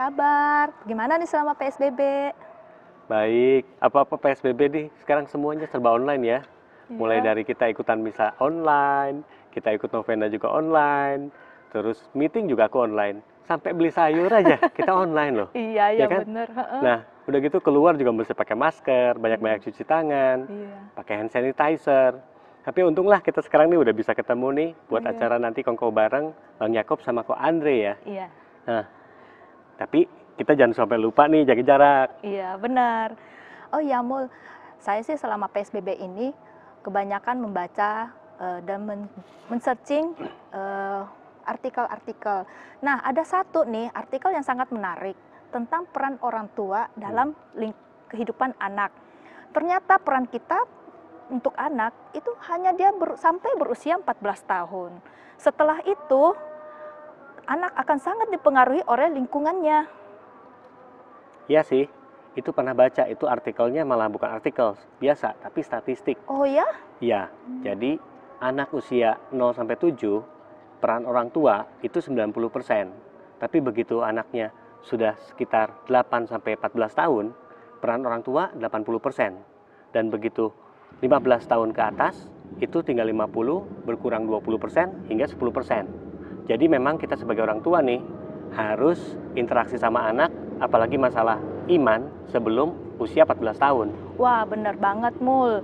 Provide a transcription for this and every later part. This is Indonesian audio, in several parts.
kabar? Gimana nih selama PSBB? Baik, apa-apa PSBB nih, sekarang semuanya serba online ya. Mulai Iya. dari kita ikutan misa online, kita ikut novena juga online, terus meeting juga aku online. Sampai beli sayur aja, kita online loh. Iya, ya Ya kan? bener. Heeh. Nah, udah gitu keluar juga mesti pakai masker, banyak-banyak cuci tangan, Iya. pakai hand sanitizer. Tapi untunglah kita sekarang nih udah bisa ketemu nih buat Iya. acara nanti kongko bareng Bang Yakob sama Ko Andre ya. Iya. Nah, tapi kita jangan sampai lupa nih jaga jarak. Iya, benar. Oh iya, Mul. Saya sih selama PSBB ini kebanyakan membaca dan men-searching artikel-artikel. Nah, ada satu nih artikel yang sangat menarik tentang peran orang tua dalam kehidupan anak. Ternyata peran kita untuk anak itu hanya dia sampai berusia 14 tahun. Setelah itu, anak akan sangat dipengaruhi oleh lingkungannya. Iya sih, itu pernah baca, itu artikelnya malah bukan artikel biasa, tapi statistik. Oh ya? Ya, jadi anak usia 0 sampai 7, peran orang tua itu 90%. Tapi begitu anaknya sudah sekitar 8 sampai 14 tahun, peran orang tua 80%. Dan begitu 15 tahun ke atas, itu tinggal 50, berkurang 20% hingga 10%. Jadi memang kita sebagai orang tua nih, harus interaksi sama anak, apalagi masalah iman sebelum usia 14 tahun. Wah, bener banget, Mul.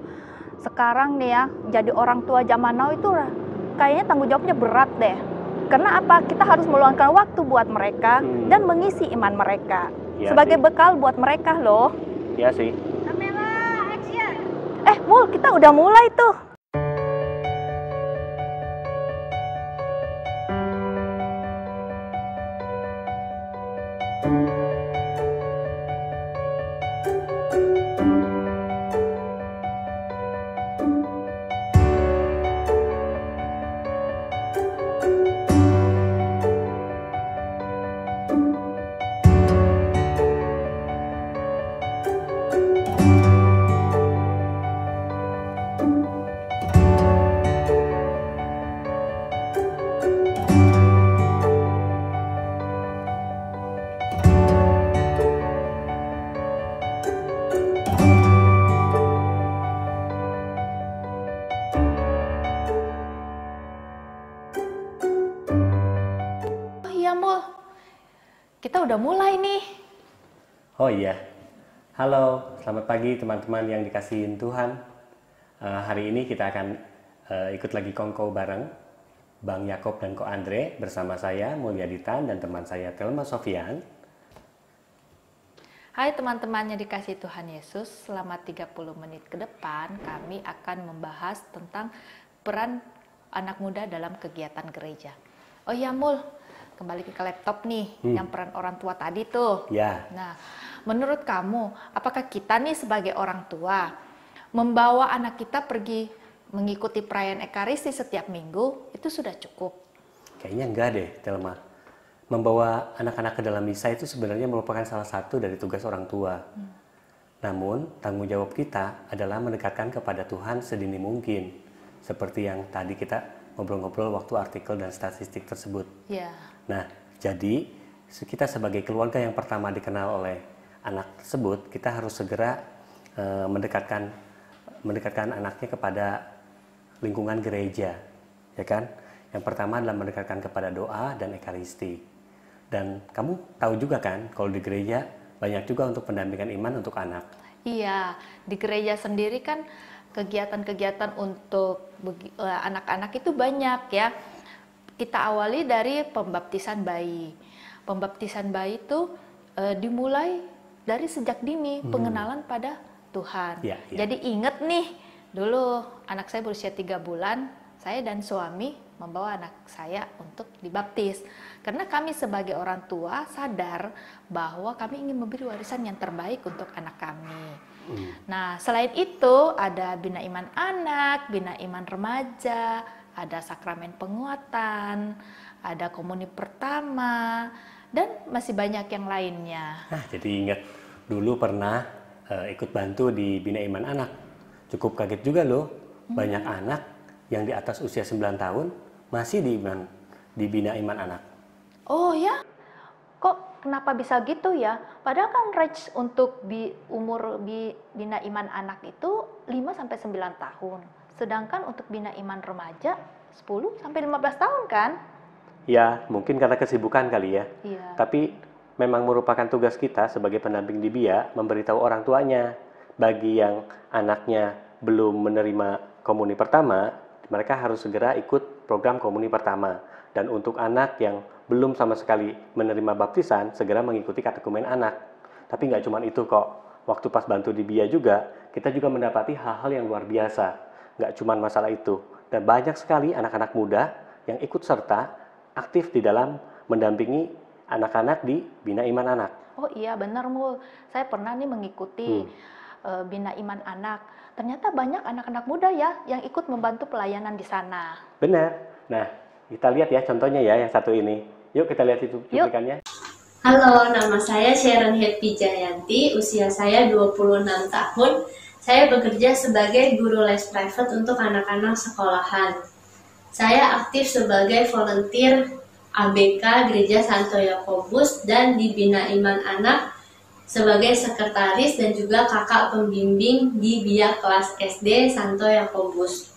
Sekarang nih ya, jadi orang tua zaman now itu kayaknya tanggung jawabnya berat deh. Karena apa? Kita harus meluangkan waktu buat mereka dan mengisi iman mereka. Ya sebagai sih. bekal buat mereka loh. Ya sih. Kamera, action! Mul, kita udah mulai tuh. Oh iya, Mul. Kita udah mulai nih. Oh iya. Halo, selamat pagi teman-teman yang dikasihin Tuhan. Hari ini kita akan ikut lagi kongko bareng Bang Yakob dan Ko Andre bersama saya Mulyaditan dan teman saya Thelma Sofian. Hai teman-teman yang dikasihi Tuhan Yesus, selama 30 menit ke depan kami akan membahas tentang peran anak muda dalam kegiatan gereja. Oh iya, Mul, kembali ke laptop nih, yang peran orang tua tadi tuh. Ya. Nah, menurut kamu, apakah kita nih sebagai orang tua membawa anak kita pergi mengikuti perayaan Ekaristi setiap minggu itu sudah cukup? Kayaknya enggak deh, Thelma. Membawa anak-anak ke dalam misa itu sebenarnya merupakan salah satu dari tugas orang tua. Namun, tanggung jawab kita adalah mendekatkan kepada Tuhan sedini mungkin. Seperti yang tadi kita ngobrol-ngobrol waktu artikel dan statistik tersebut. Ya. Nah, jadi kita sebagai keluarga yang pertama dikenal oleh anak tersebut, kita harus segera mendekatkan anaknya kepada lingkungan gereja, ya kan? Yang pertama adalah mendekatkan kepada doa dan Ekaristi. Dan kamu tahu juga kan, kalau di gereja banyak juga untuk pendampingan iman untuk anak. Iya, di gereja sendiri kan kegiatan-kegiatan untuk anak-anak itu banyak ya. Kita awali dari pembaptisan bayi. Pembaptisan bayi itu dimulai dari sejak dini, pengenalan pada Tuhan. Ya, ya. Jadi ingat nih, dulu anak saya berusia 3 bulan, saya dan suami membawa anak saya untuk dibaptis. Karena kami sebagai orang tua sadar bahwa kami ingin memberi warisan yang terbaik untuk anak kami. Nah, selain itu ada bina iman anak, bina iman remaja, ada sakramen penguatan, ada komuni pertama, dan masih banyak yang lainnya. Nah, jadi ingat dulu pernah ikut bantu di Bina Iman Anak. Cukup kaget juga loh, banyak anak yang di atas usia 9 tahun masih di Bina Iman Anak. Oh ya? Kok kenapa bisa gitu ya? Padahal kan range untuk umur bina iman anak itu 5 sampai 9 tahun. Sedangkan untuk bina iman remaja 10 sampai 15 tahun kan? Ya, mungkin karena kesibukan kali ya. Iya. Tapi memang merupakan tugas kita sebagai pendamping di BIA memberitahu orang tuanya. Bagi yang anaknya belum menerima komuni pertama, mereka harus segera ikut program komuni pertama. Dan untuk anak yang belum sama sekali menerima baptisan, segera mengikuti katekumen anak. Tapi nggak cuma itu kok. Waktu pas bantu di BIA juga, kita juga mendapati hal-hal yang luar biasa. Nggak cuma masalah itu. Dan banyak sekali anak-anak muda yang ikut serta aktif di dalam mendampingi anak-anak di Bina Iman Anak. Oh iya benar Mul, saya pernah nih mengikuti Bina Iman Anak. Ternyata banyak anak-anak muda ya yang ikut membantu pelayanan di sana. Benar. Nah, kita lihat ya contohnya ya yang satu ini. Yuk kita lihat itu cuplikannya. Halo, nama saya Sharon Happy Jayanti, usia saya 26 tahun. Saya bekerja sebagai guru les private untuk anak-anak sekolahan. Saya aktif sebagai volunteer ABK Gereja Santo Yakobus dan di Bina Iman Anak sebagai sekretaris dan juga kakak pembimbing di BIA kelas SD Santo Yakobus.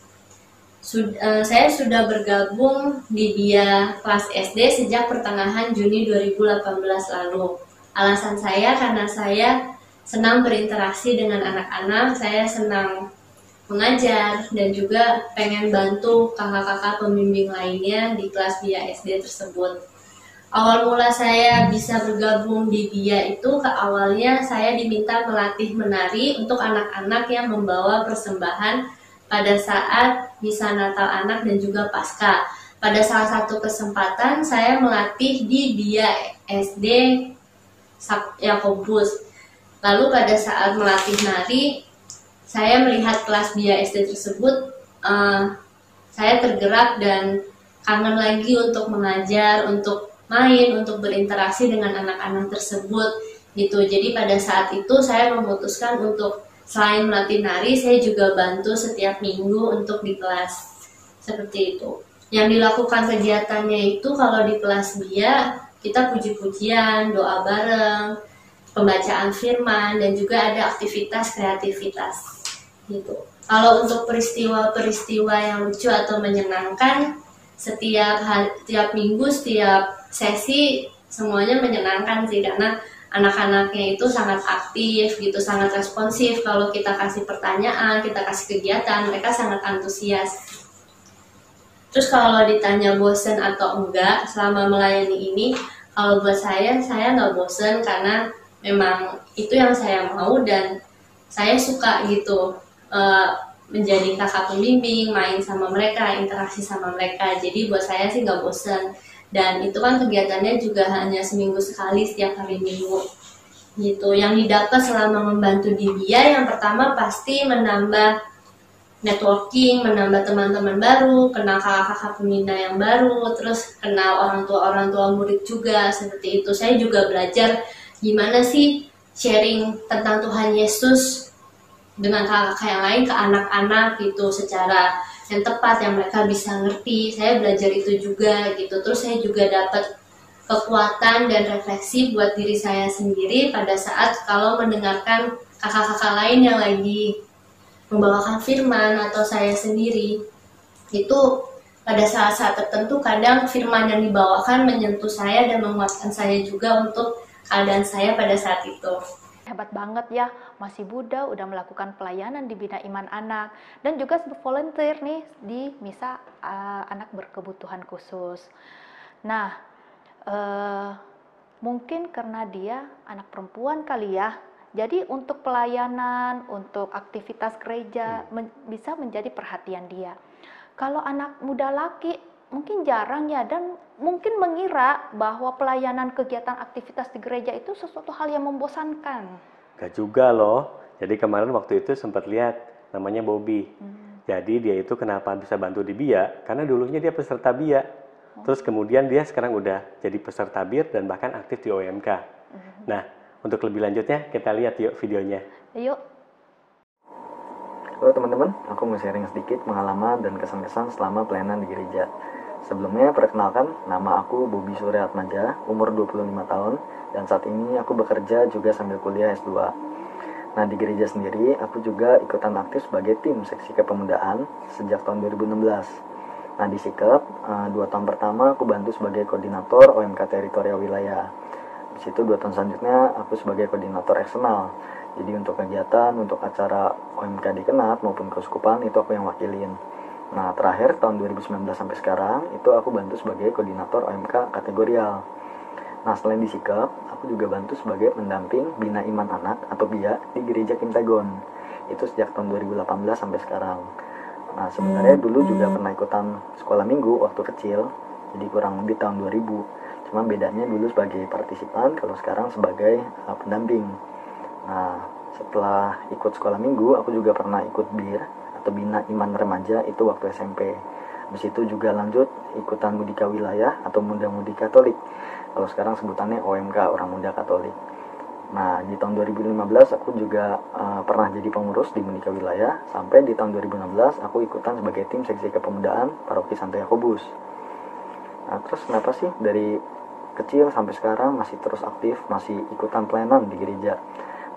Saya sudah bergabung di BIA kelas SD sejak pertengahan Juni 2018 lalu. Alasan saya karena saya senang berinteraksi dengan anak-anak, saya senang mengajar dan juga pengen bantu kakak-kakak pembimbing lainnya di kelas BIA SD tersebut. Awal mula saya bisa bergabung di BIA itu awalnya saya diminta melatih menari untuk anak-anak yang membawa persembahan pada saat misa Natal anak dan juga Paskah. Pada salah satu kesempatan saya melatih di BIA SD Yakobus. Lalu pada saat melatih nari, saya melihat kelas BIA SD tersebut, saya tergerak dan kangen lagi untuk mengajar, untuk main, untuk berinteraksi dengan anak-anak tersebut gitu. Jadi pada saat itu saya memutuskan untuk selain melatih nari, saya juga bantu setiap minggu untuk di kelas seperti itu. Yang dilakukan kegiatannya itu kalau di kelas BIA kita puji-pujian, doa bareng, pembacaan firman dan juga ada aktivitas kreativitas gitu. Kalau untuk peristiwa-peristiwa yang lucu atau menyenangkan, setiap minggu, setiap sesi semuanya menyenangkan sih karena anak-anaknya itu sangat aktif gitu, sangat responsif. Kalau kita kasih pertanyaan, kita kasih kegiatan, mereka sangat antusias. Terus kalau ditanya bosen atau enggak selama melayani ini, kalau buat saya nggak bosen karena memang itu yang saya mau dan saya suka gitu menjadi kakak pembimbing, main sama mereka, interaksi sama mereka. Jadi buat saya sih nggak bosen. Dan itu kan kegiatannya juga hanya seminggu sekali setiap hari Minggu gitu. Yang didapat selama membantu di BIA yang pertama pasti menambah networking, menambah teman-teman baru, kenal kakak-kakak pembina yang baru, terus kenal orang tua murid juga seperti itu. Saya juga belajar gimana sih sharing tentang Tuhan Yesus dengan kakak-kakak yang lain ke anak-anak gitu secara yang tepat yang mereka bisa ngerti. Saya belajar itu juga gitu. Terus saya juga dapat kekuatan dan refleksi buat diri saya sendiri pada saat kalau mendengarkan kakak-kakak lain yang lagi membawakan firman atau saya sendiri. Itu pada saat-saat tertentu kadang firman yang dibawakan menyentuh saya dan menguatkan saya juga untuk keadaan saya pada saat itu. Hebat banget ya, masih muda udah melakukan pelayanan di Bina Iman Anak dan juga volunteer nih di misa anak berkebutuhan khusus. Nah, mungkin karena dia anak perempuan kali ya, jadi untuk pelayanan, untuk aktivitas gereja bisa menjadi perhatian dia. Kalau anak muda laki mungkin jarang ya dan mungkin mengira bahwa pelayanan kegiatan aktivitas di gereja itu sesuatu hal yang membosankan. Gak juga loh. Jadi kemarin waktu itu sempat lihat namanya Bobby. Jadi dia itu kenapa bisa bantu di BIA? Karena dulunya dia peserta BIA. Terus kemudian dia sekarang udah jadi peserta BIR dan bahkan aktif di OMK. Nah, untuk lebih lanjutnya kita lihat yuk videonya. Yuk. Halo teman-teman, aku mau sharing sedikit pengalaman dan kesan-kesan selama pelayanan di gereja. Sebelumnya, perkenalkan, nama aku Bobi Surya Atmaja, umur 25 tahun, dan saat ini aku bekerja juga sambil kuliah S2. Nah, di gereja sendiri, aku juga ikutan aktif sebagai tim seksi kepemudaan sejak tahun 2016. Nah, di Sikep, 2 tahun pertama aku bantu sebagai koordinator OMK teritorial wilayah. Di situ 2 tahun selanjutnya aku sebagai koordinator eksternal. Jadi untuk kegiatan, untuk acara OMK di Kenat maupun keuskupan itu aku yang wakilin. Nah, terakhir tahun 2019 sampai sekarang itu aku bantu sebagai koordinator OMK kategorial. Nah, selain di Sikap, aku juga bantu sebagai pendamping Bina Iman Anak atau BIA di Gereja Kintagon. Itu sejak tahun 2018 sampai sekarang. Nah, sebenarnya dulu juga pernah ikutan sekolah minggu waktu kecil, jadi kurang lebih tahun 2000. Cuma bedanya dulu sebagai partisipan, kalau sekarang sebagai pendamping. Nah, setelah ikut sekolah minggu, aku juga pernah ikut BIR atau Bina Iman Remaja itu waktu SMP. Habis itu juga lanjut ikutan Mudika Wilayah atau Muda-Mudi Katolik. Kalau sekarang sebutannya OMK, Orang Muda Katolik. Nah, di tahun 2015 aku juga pernah jadi pengurus di Mudika Wilayah, sampai di tahun 2016 aku ikutan sebagai tim seksi kepemudaan Paroki Santo Yakobus. Nah, terus kenapa sih dari kecil sampai sekarang masih terus aktif, masih ikutan pelayanan di gereja?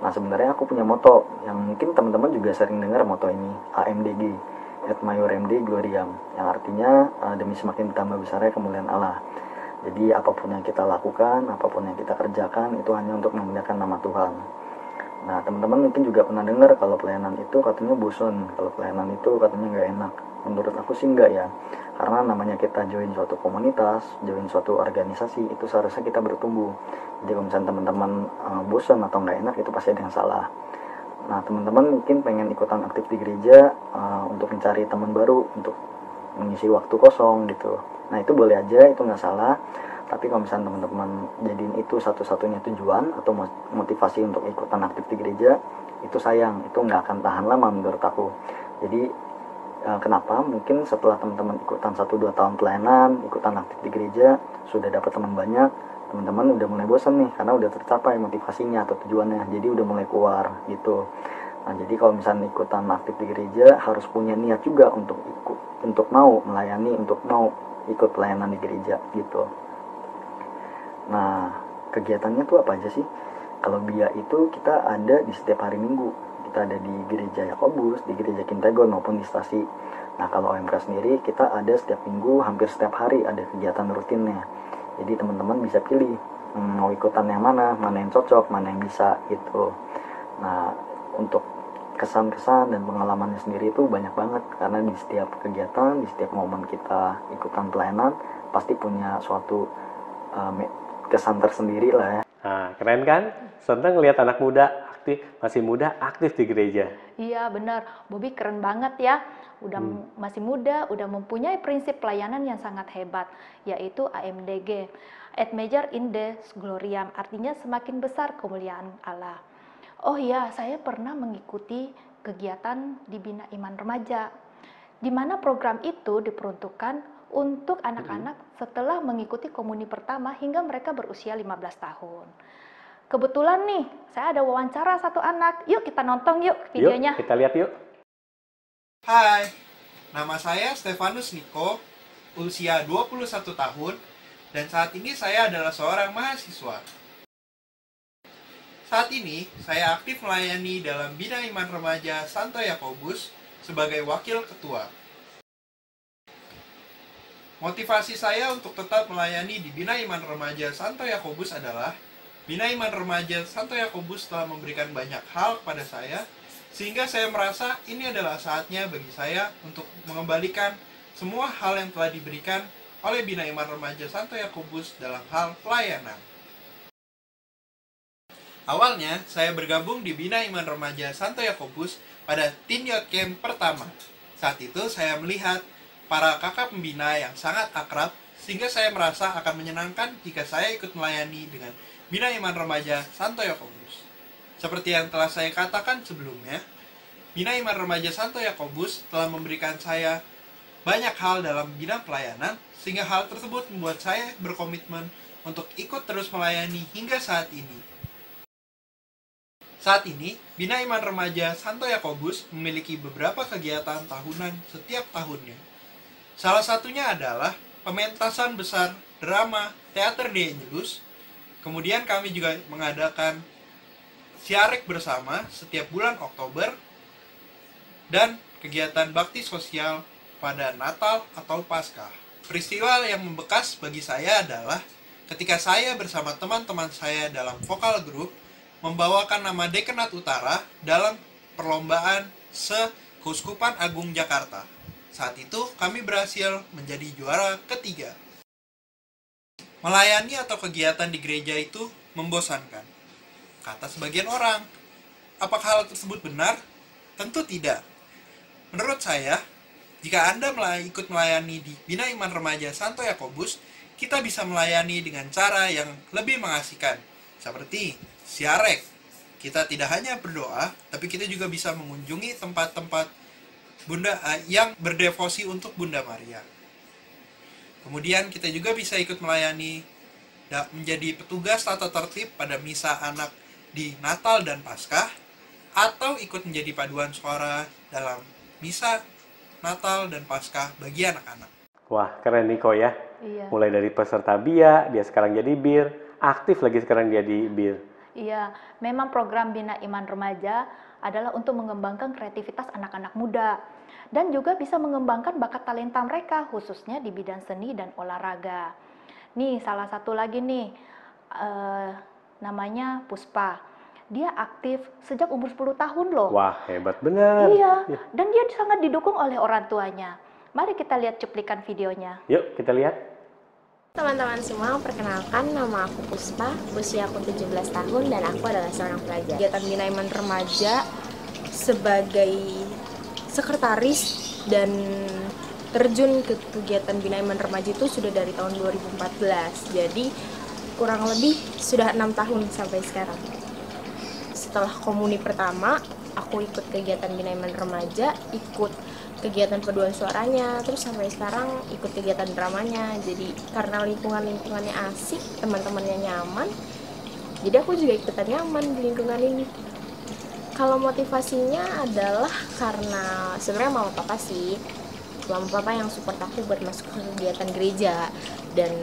Nah, sebenarnya aku punya moto yang mungkin teman-teman juga sering dengar moto ini, AMDG, Et Maiorem Dei Gloriam, yang artinya demi semakin bertambah besarnya kemuliaan Allah. Jadi apapun yang kita lakukan, apapun yang kita kerjakan itu hanya untuk memuliakan nama Tuhan. Nah, teman-teman mungkin juga pernah dengar kalau pelayanan itu katanya bosan, kalau pelayanan itu katanya nggak enak. Menurut aku sih enggak ya, karena namanya kita join suatu komunitas, join suatu organisasi, itu seharusnya kita bertumbuh. Jadi kalau misalnya teman-teman bosan atau nggak enak, itu pasti ada yang salah. Nah, teman-teman mungkin pengen ikutan aktif di gereja untuk mencari teman baru, untuk mengisi waktu kosong gitu. Nah, itu boleh aja, itu nggak salah. Tapi kalau misalnya teman-teman jadiin itu satu-satunya tujuan atau motivasi untuk ikutan aktif di gereja, itu sayang, itu nggak akan tahan lama menurut aku. Jadi kenapa? Mungkin setelah teman-teman ikutan 1-2 tahun pelayanan, ikutan aktif di gereja, sudah dapat teman banyak, teman-teman udah mulai bosan nih, karena udah tercapai motivasinya atau tujuannya, jadi udah mulai keluar gitu. Nah, jadi kalau misalnya ikutan aktif di gereja, harus punya niat juga untuk ikut, untuk mau melayani, untuk mau ikut pelayanan di gereja gitu. Nah, kegiatannya tuh apa aja sih? Kalau BIA itu kita ada di setiap hari Minggu. Kita ada di Gereja Yakobus, di Gereja Kintagon maupun di Stasi. Nah, kalau OMK sendiri kita ada setiap minggu, hampir setiap hari ada kegiatan rutinnya. Jadi teman-teman bisa pilih mau ikutan yang mana yang cocok, mana yang bisa gitu. Nah, untuk kesan-kesan dan pengalamannya sendiri itu banyak banget, karena di setiap kegiatan, di setiap momen kita ikutan pelayanan pasti punya suatu kesan tersendiri lah ya. Nah, keren kan? Senang ngelihat anak muda aktif, masih muda aktif di gereja. Iya benar, Bobi keren banget ya. Udah masih muda, udah mempunyai prinsip pelayanan yang sangat hebat, yaitu AMDG, Et Major in Dei Gloriam, artinya semakin besar kemuliaan Allah. Oh iya, saya pernah mengikuti kegiatan di Bina Iman Remaja, di mana program itu diperuntukkan untuk anak-anak setelah mengikuti komuni pertama hingga mereka berusia 15 tahun. Kebetulan nih, saya ada wawancara satu anak. Yuk kita nonton yuk videonya. Yuk, kita lihat yuk. Hai, nama saya Stefanus Niko, usia 21 tahun, dan saat ini saya adalah seorang mahasiswa. Saat ini, saya aktif melayani dalam Bina Iman Remaja Santo Yakobus sebagai wakil ketua. Motivasi saya untuk tetap melayani di Bina Iman Remaja Santo Yakobus adalah Bina Iman Remaja Santo Yakobus telah memberikan banyak hal kepada saya, sehingga saya merasa ini adalah saatnya bagi saya untuk mengembalikan semua hal yang telah diberikan oleh Bina Iman Remaja Santo Yakobus dalam hal pelayanan. Awalnya, saya bergabung di Bina Iman Remaja Santo Yakobus pada Teen Youth Camp pertama. Saat itu, saya melihat para kakak pembina yang sangat akrab, sehingga saya merasa akan menyenangkan jika saya ikut melayani dengan Bina Iman Remaja Santo Yakobus. Seperti yang telah saya katakan sebelumnya, Bina Iman Remaja Santo Yakobus telah memberikan saya banyak hal dalam bidang pelayanan, sehingga hal tersebut membuat saya berkomitmen untuk ikut terus melayani hingga saat ini. Saat ini, Bina Iman Remaja Santo Yakobus memiliki beberapa kegiatan tahunan setiap tahunnya. Salah satunya adalah pementasan besar drama Teater The Angelus. Kemudian kami juga mengadakan siarek bersama setiap bulan Oktober dan kegiatan bakti sosial pada Natal atau Paskah. Peristiwa yang membekas bagi saya adalah ketika saya bersama teman-teman saya dalam vokal group membawakan nama Dekenat Utara dalam perlombaan se-Keuskupan Agung Jakarta. Saat itu kami berhasil menjadi juara ketiga. Melayani atau kegiatan di gereja itu membosankan, kata sebagian orang. Apakah hal tersebut benar? Tentu tidak. Menurut saya, jika Anda ikut melayani di Bina Iman Remaja Santo Yakobus, kita bisa melayani dengan cara yang lebih mengasihkan, seperti siarek. Kita tidak hanya berdoa, tapi kita juga bisa mengunjungi tempat-tempat Bunda yang berdevosi untuk Bunda Maria. Kemudian kita juga bisa ikut melayani menjadi petugas tata tertib pada misa anak di Natal dan Paskah, atau ikut menjadi paduan suara dalam misa Natal dan Paskah bagi anak-anak. Wah, keren Niko ya. Iya. Mulai dari peserta BIA, dia sekarang jadi BIR, aktif lagi sekarang jadi BIR. Iya, memang program Bina Iman Remaja adalah untuk mengembangkan kreativitas anak-anak muda dan juga bisa mengembangkan bakat talenta mereka khususnya di bidang seni dan olahraga. Nih, salah satu lagi nih, namanya Puspa. Dia aktif sejak umur 10 tahun loh. Wah, hebat benar. Iya, dan dia sangat didukung oleh orang tuanya. Mari kita lihat cuplikan videonya. Yuk, kita lihat. Teman-teman semua, perkenalkan nama aku Puspa, usia aku 17 tahun dan aku adalah seorang pelajar. Kegiatan Bina Iman Remaja sebagai sekretaris dan terjun ke kegiatan Bina Iman Remaja itu sudah dari tahun 2014. Jadi kurang lebih sudah 6 tahun sampai sekarang. Setelah komuni pertama, aku ikut kegiatan Bina Iman Remaja, ikut kegiatan paduan suaranya, terus sampai sekarang ikut kegiatan dramanya. Jadi karena lingkungannya asik, teman-temannya nyaman, jadi aku juga ikutan nyaman di lingkungan ini. Kalau motivasinya adalah karena sebenarnya mama papa sih, mama papa yang support aku buat masuk ke kegiatan gereja. Dan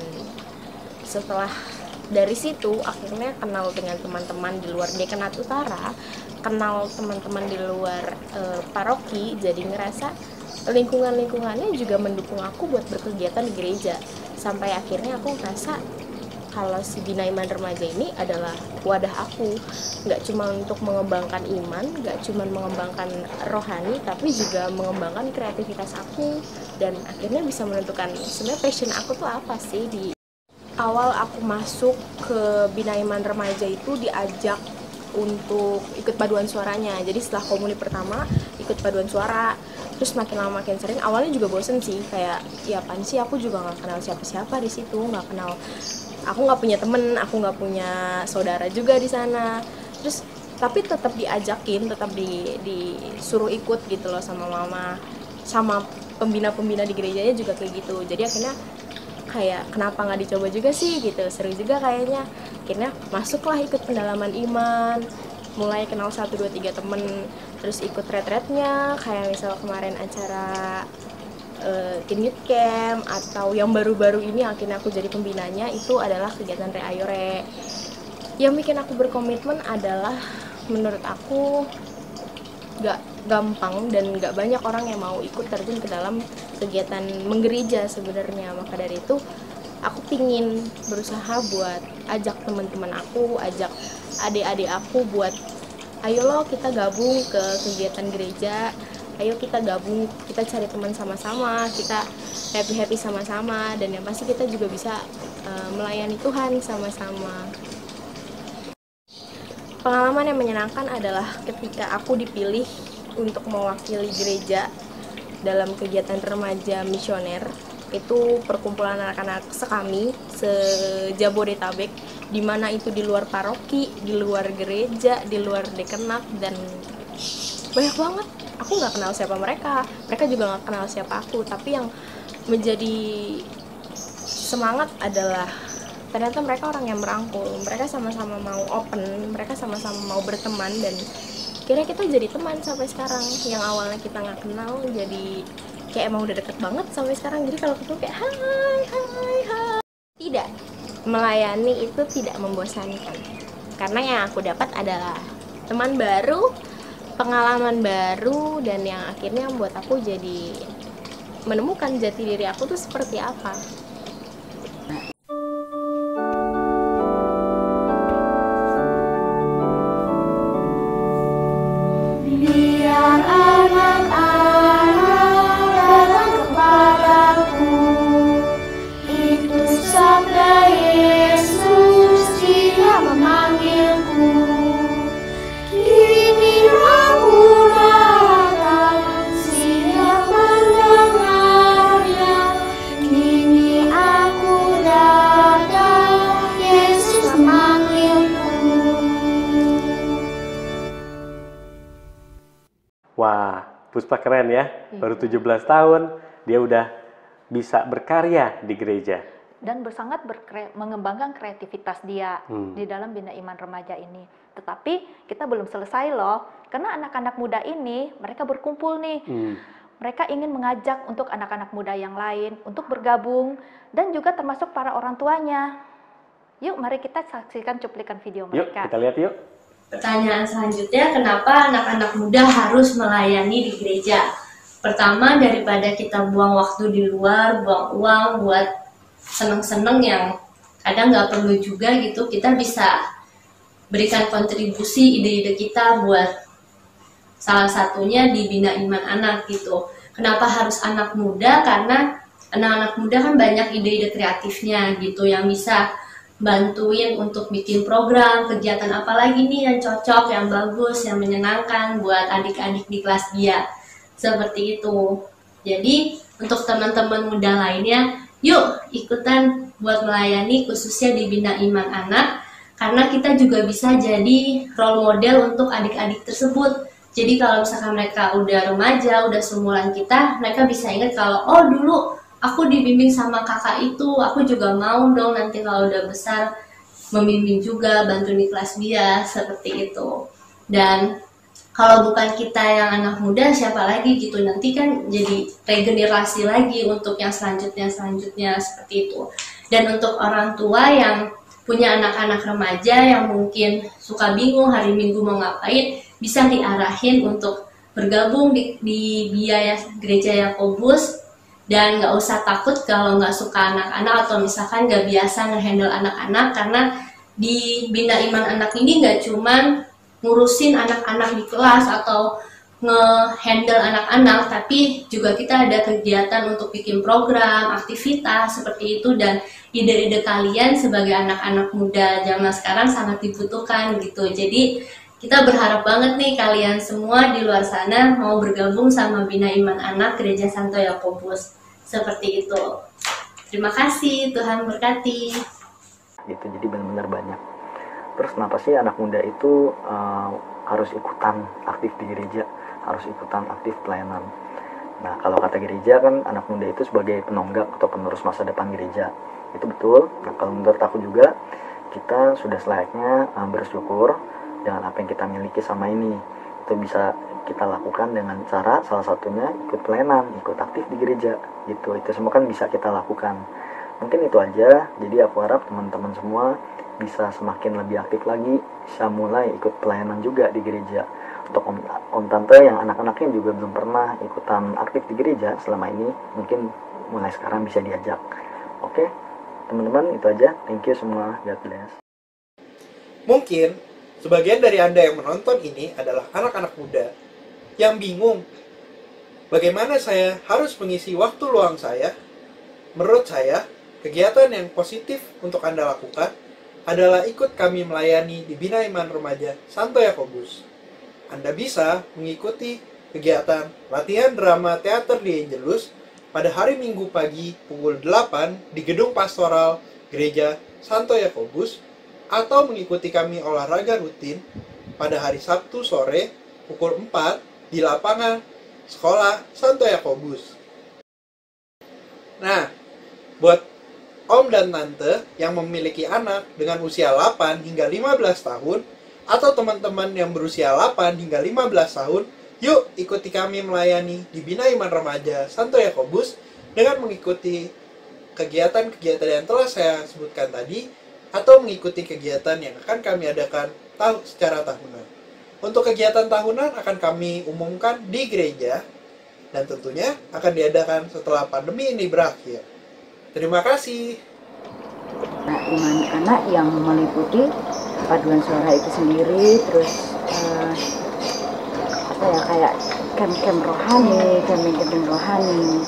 setelah dari situ akhirnya kenal dengan teman-teman di luar Dekenat Utara, kenal teman-teman di luar paroki, jadi ngerasa lingkungannya juga mendukung aku buat berkegiatan di gereja. Sampai akhirnya aku ngerasa kalau si Bina Iman Remaja ini adalah wadah aku, nggak cuma untuk mengembangkan iman, nggak cuma mengembangkan rohani, tapi juga mengembangkan kreativitas aku, dan akhirnya bisa menentukan sebenarnya passion aku tuh apa sih. Di awal aku masuk ke Bina Iman Remaja itu diajak untuk ikut paduan suaranya. Jadi setelah komuni pertama ikut paduan suara, terus makin lama makin sering. Awalnya juga bosen sih, kayak ya apaan sih, aku juga nggak kenal siapa-siapa di situ, nggak kenal, aku nggak punya temen, aku nggak punya saudara juga di sana. Terus tapi tetap diajakin, tetap disuruh ikut gitu loh sama mama, sama pembina-pembina di gerejanya juga kayak gitu. Jadi akhirnya kayak kenapa nggak dicoba juga sih gitu, seru juga kayaknya. Akhirnya masuklah ikut pendalaman iman, mulai kenal 1, 2, 3 temen, terus ikut retretnya, kayak misal kemarin acara Teen Youth Camp, atau yang baru-baru ini akhirnya aku jadi pembinanya, itu adalah kegiatan Re Ayo Re. Yang bikin aku berkomitmen adalah menurut aku gak gampang dan gak banyak orang yang mau ikut terjun ke dalam kegiatan menggereja sebenarnya. Maka dari itu aku pingin berusaha buat ajak teman-teman aku, ajak adik-adik aku buat ayo lo kita gabung ke kegiatan gereja, ayo kita gabung, kita cari teman sama-sama, kita happy-happy sama-sama, dan yang pasti kita juga bisa melayani Tuhan sama-sama. Pengalaman yang menyenangkan adalah ketika aku dipilih untuk mewakili gereja dalam kegiatan remaja misioner. Itu perkumpulan anak-anak sekami se-Jabodetabek, di mana itu di luar paroki, di luar gereja, di luar dekenat, dan banyak banget. Aku nggak kenal siapa mereka juga nggak kenal siapa aku, tapi yang menjadi semangat adalah ternyata mereka orang yang merangkul, mereka sama-sama mau open, mereka sama-sama mau berteman, dan akhirnya kita jadi teman sampai sekarang. Yang awalnya kita nggak kenal jadi kayak emang udah deket banget sampai sekarang. Jadi kalau ketemu kayak hai hai hai. Tidak, melayani itu tidak membosankan. Karena yang aku dapat adalah teman baru, pengalaman baru, dan yang akhirnya membuat aku jadi menemukan jati diri aku tuh seperti apa. Biar anak-anak datang kepadaku, itu sabda Yesus Dia memanggilku. Kini aku datang, siap mendengarnya. Kini aku datang, Yesus memanggilku. Wah, Puspa keren ya. Baru 17 tahun, dia udah bisa berkarya di gereja. Dan sangat mengembangkan kreativitas dia di dalam Bina Iman Remaja ini. Tetapi kita belum selesai loh, karena anak-anak muda ini mereka berkumpul nih. Mereka ingin mengajak untuk anak-anak muda yang lain untuk bergabung dan juga termasuk para orang tuanya. Yuk, mari kita saksikan cuplikan video Yuk, mereka. kita lihat yuk. Pertanyaan selanjutnya, kenapa anak-anak muda harus melayani di gereja? Pertama, daripada kita buang waktu di luar, buang uang buat seneng-seneng yang kadang nggak perlu juga gitu, kita bisa berikan kontribusi ide-ide kita buat salah satunya di Bina Iman Anak gitu. Kenapa harus anak muda? Karena anak-anak muda kan banyak ide-ide kreatifnya gitu yang bisa bantuin untuk bikin program, kegiatan apa lagi nih yang cocok, yang bagus, yang menyenangkan buat adik-adik di kelas dia. Seperti itu. Jadi, untuk teman-teman muda lainnya, yuk ikutan buat melayani khususnya di Bina Iman Anak, karena kita juga bisa jadi role model untuk adik-adik tersebut. Jadi kalau misalkan mereka udah remaja, udah seumuran kita, mereka bisa ingat kalau, oh dulu aku dibimbing sama kakak itu, aku juga mau dong nanti kalau udah besar membimbing juga, bantu di kelas dia, seperti itu. Dan kalau bukan kita yang anak muda, siapa lagi gitu, nanti kan jadi regenerasi lagi untuk yang selanjutnya seperti itu. Dan untuk orang tua yang punya anak-anak remaja yang mungkin suka bingung hari Minggu mau ngapain, bisa diarahin untuk bergabung di Biaya Gereja Yakobus. Dan nggak usah takut kalau nggak suka anak-anak atau misalkan nggak biasa ngehandle anak-anak, karena di Bina Iman Anak ini nggak cuman ngurusin anak-anak di kelas atau nge-handle anak-anak, tapi juga kita ada kegiatan untuk bikin program, aktivitas seperti itu, dan ide-ide kalian sebagai anak-anak muda zaman sekarang sangat dibutuhkan gitu. Jadi kita berharap banget nih kalian semua di luar sana mau bergabung sama Bina Iman Anak Gereja Santo Yakobus. Seperti itu. Terima kasih, Tuhan berkati. Gitu, jadi benar-benar banyak. Terus kenapa sih anak muda itu harus ikutan aktif di gereja, harus ikutan aktif pelayanan? Nah, kalau kata gereja kan anak muda itu sebagai penonggak atau penerus masa depan gereja. Itu betul. Nah, kalau menurut aku juga, kita sudah selayaknya bersyukur dengan apa yang kita miliki sama ini. Itu bisa kita lakukan dengan cara salah satunya ikut pelayanan, ikut aktif di gereja gitu. Itu semua kan bisa kita lakukan. Mungkin itu aja. Jadi aku harap teman-teman semua bisa semakin lebih aktif lagi, bisa mulai ikut pelayanan juga di gereja. Untuk om tante yang anak-anaknya juga belum pernah ikutan aktif di gereja selama ini, mungkin mulai sekarang bisa diajak. Oke, teman-teman, itu aja. Thank you semua. God bless. Mungkin sebagian dari Anda yang menonton ini adalah anak-anak muda yang bingung bagaimana saya harus mengisi waktu luang saya. Menurut saya, kegiatan yang positif untuk Anda lakukan adalah ikut kami melayani di Bina Iman Remaja Santo Yakobus. Anda bisa mengikuti kegiatan latihan drama teater di Angelus pada hari Minggu pagi pukul 8 di Gedung Pastoral Gereja Santo Yakobus, atau mengikuti kami olahraga rutin pada hari Sabtu sore pukul 4 di lapangan sekolah Santo Yakobus. Nah, buat om dan tante yang memiliki anak dengan usia 8 hingga 15 tahun, atau teman-teman yang berusia 8 hingga 15 tahun, Yuk ikuti kami melayani di Bina Iman Remaja Santo Yakobus dengan mengikuti kegiatan-kegiatan yang telah saya sebutkan tadi atau mengikuti kegiatan yang akan kami adakan secara tahunan. Untuk kegiatan tahunan akan kami umumkan di gereja dan tentunya akan diadakan setelah pandemi ini berakhir. Terima kasih. Iman anak yang meliputi paduan suara itu sendiri, terus kayak camp rohani, camping rohani.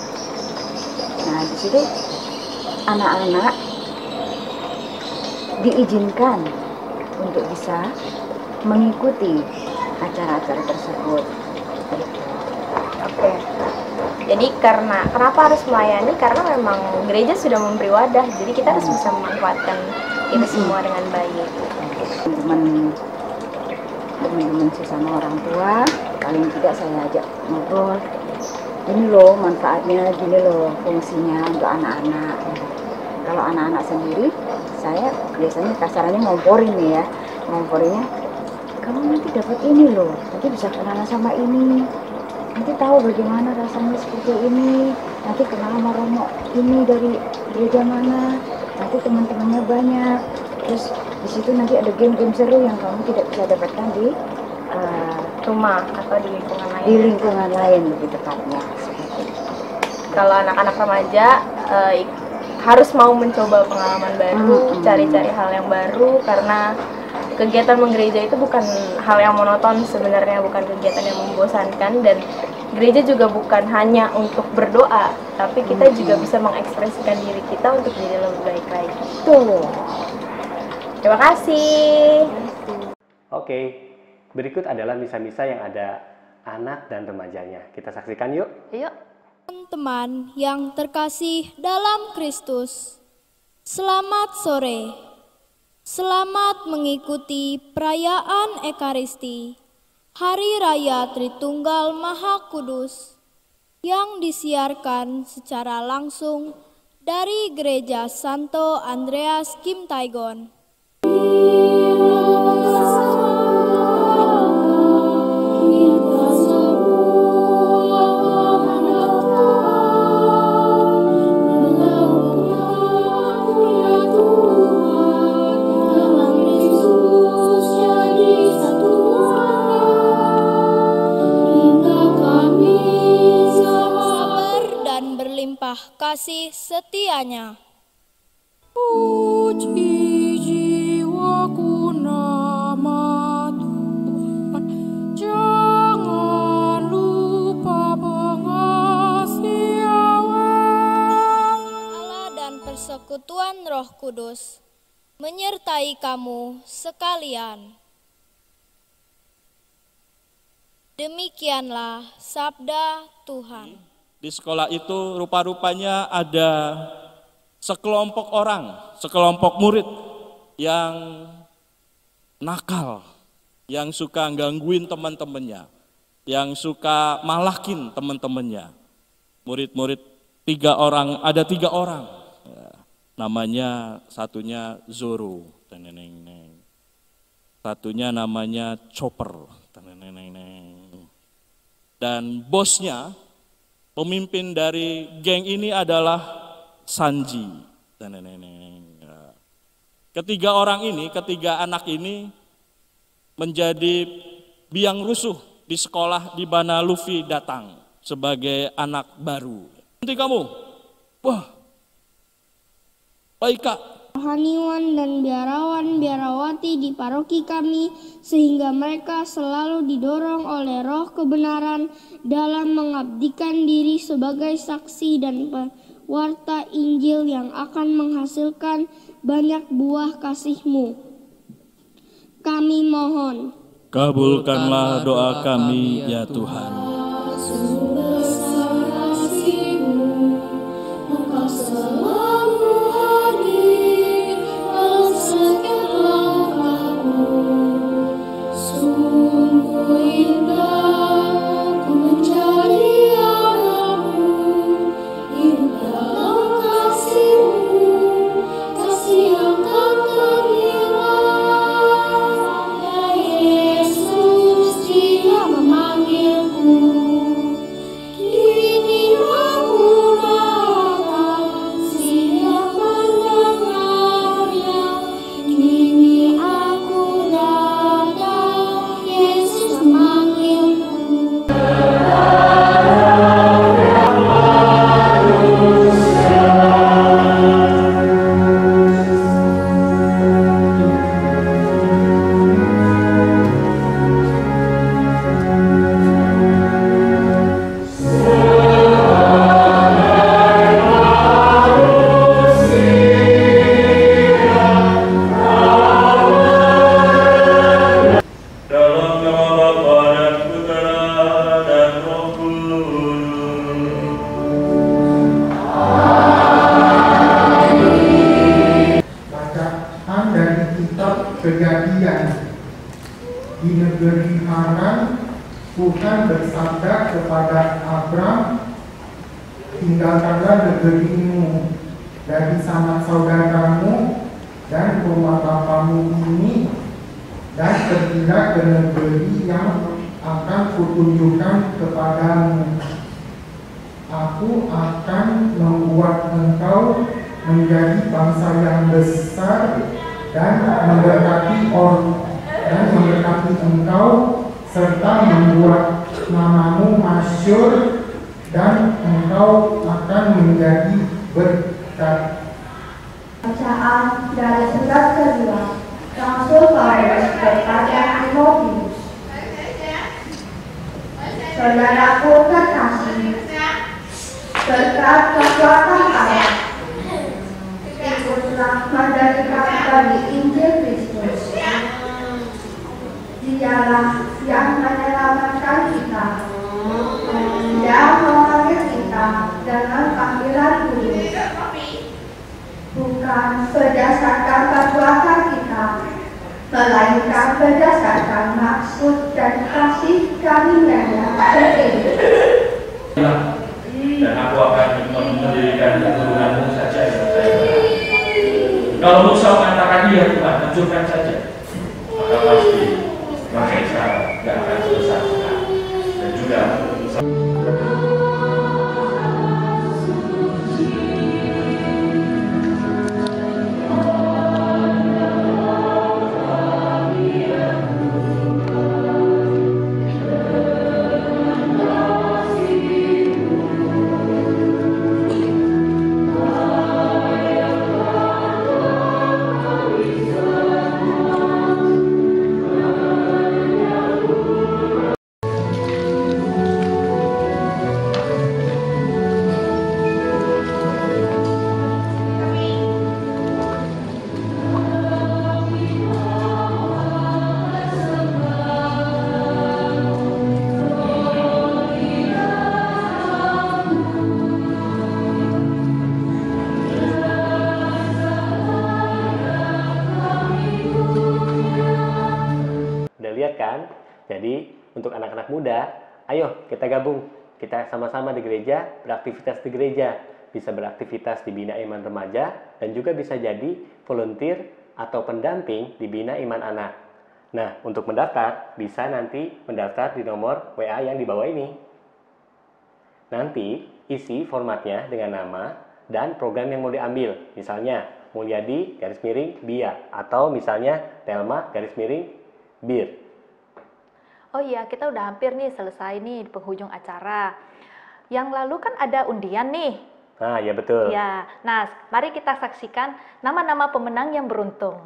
Nah, di situ anak-anak diizinkan untuk bisa mengikuti acara-acara tersebut. Oke. Jadi kenapa harus melayani? Karena memang gereja sudah memberi wadah, jadi kita harus bisa memanfaatkan itu semua dengan baik. Teman-teman sesama orang tua, paling tidak saya ajak ngobrol. Ini loh manfaatnya, gini loh fungsinya untuk anak-anak. Kalau anak-anak sendiri, saya biasanya kasarannya ngomporin nih ya. Ngomporinnya, kamu nanti dapat ini loh, nanti bisa kenalan sama ini. Nanti tahu bagaimana rasanya seperti ini. Nanti kenal sama romo ini dari gereja mana. Nanti teman-temannya banyak. Terus di situ nanti ada game-game seru yang kamu tidak bisa dapatkan di Rumah atau di lingkungan lain. Di lingkungan lain lebih tepatnya. Kalau anak-anak remaja harus mau mencoba pengalaman baru, cari-cari hal yang baru, karena kegiatan menggereja itu bukan hal yang monoton sebenarnya, bukan kegiatan yang membosankan, dan gereja juga bukan hanya untuk berdoa, tapi kita juga bisa mengekspresikan diri kita untuk jadi lebih baik lagi. Tuh. Terima kasih. Oke, berikut adalah misa-misa yang ada anak dan remajanya. Kita saksikan yuk. Yuk. Teman-teman yang terkasih dalam Kristus, selamat sore. Selamat mengikuti perayaan Ekaristi, Hari Raya Tritunggal Maha Kudus, yang disiarkan secara langsung dari Gereja Santo Andreas Kim Taigon. Kasih setianya. Puji jiwaku nama Tuhan, jangan lupa mengasihi Allah dan persekutuan Roh Kudus menyertai kamu sekalian. Demikianlah sabda Tuhan. Di sekolah itu rupa-rupanya ada sekelompok orang, sekelompok murid yang nakal, yang suka gangguin teman-temannya, yang suka malakin teman-temannya. Murid-murid ada tiga orang, namanya satunya Zoro, satunya namanya Chopper, dan bosnya, pemimpin dari geng ini adalah Sanji. Ketiga anak ini menjadi biang rusuh di sekolah di mana Luffy datang sebagai anak baru. Nanti kamu, wah, baik kak. rohaniwan dan biarawan-biarawati di paroki kami, sehingga mereka selalu didorong oleh roh kebenaran dalam mengabdikan diri sebagai saksi dan pewarta Injil yang akan menghasilkan banyak buah kasih-Mu. Kami mohon, kabulkanlah doa kami ya Tuhan. Memanggilku Tuhan bersabda kepada Abram, tinggalkanlah negerimu dari sanak saudaramu dan rumah bapamu ini, dan pergilah ke negeri yang akan kutunjukkan kepadamu. Aku akan membuat engkau menjadi bangsa yang besar dan memberkati engkau, serta membuat namamu masyhur, dan engkau akan menjadi berkat. Bacaan dari surat kedua Rasul Paulus kepada Timotius. Saudaraku terkasih, berkat kekuatan Allah, ikutlah menderita bagi Injil Kristus. Dialah yang menyelamatkan kita, yang memanggil kita dengan panggilan kudus, bukan berdasarkan perbuatan kita, melainkan berdasarkan maksud dan kasih karunia sendiri. Dan aku akan mendirikan keturunanmu saja yang saya berkati. Kalau Musa mengatakan iya Tuhan, hancurkan saja, maka pasti mereka tidak akan selesai dan juga kan? Jadi untuk anak-anak muda, ayo kita gabung, kita sama-sama di gereja, beraktivitas di gereja, bisa beraktivitas di Bina Iman Remaja, dan juga bisa jadi volunteer atau pendamping di Bina Iman Anak. Nah, untuk mendaftar, bisa nanti mendaftar di nomor WA yang di bawah ini. Nanti isi formatnya dengan nama dan program yang mau diambil, misalnya Mulyadi _BIA atau misalnya Telma _BIR. Oh iya, kita udah hampir nih selesai nih di penghujung acara. Yang lalu kan ada undian nih. Nah, ya betul. Ya, nah mari kita saksikan nama-nama pemenang yang beruntung.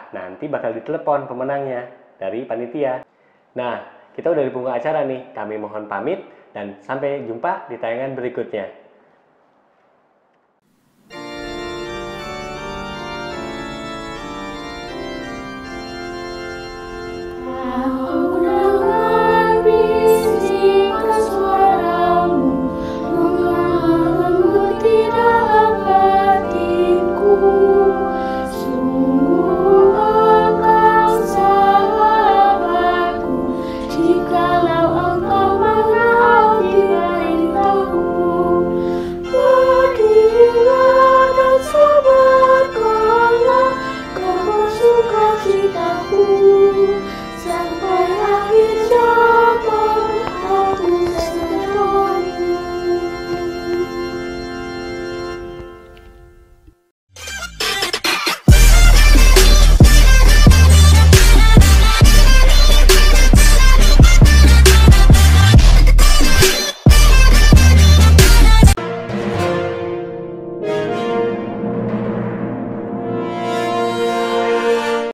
Nanti bakal ditelepon pemenangnya dari panitia. Nah, kita udah di penghujung acara nih. Kami mohon pamit dan sampai jumpa di tayangan berikutnya.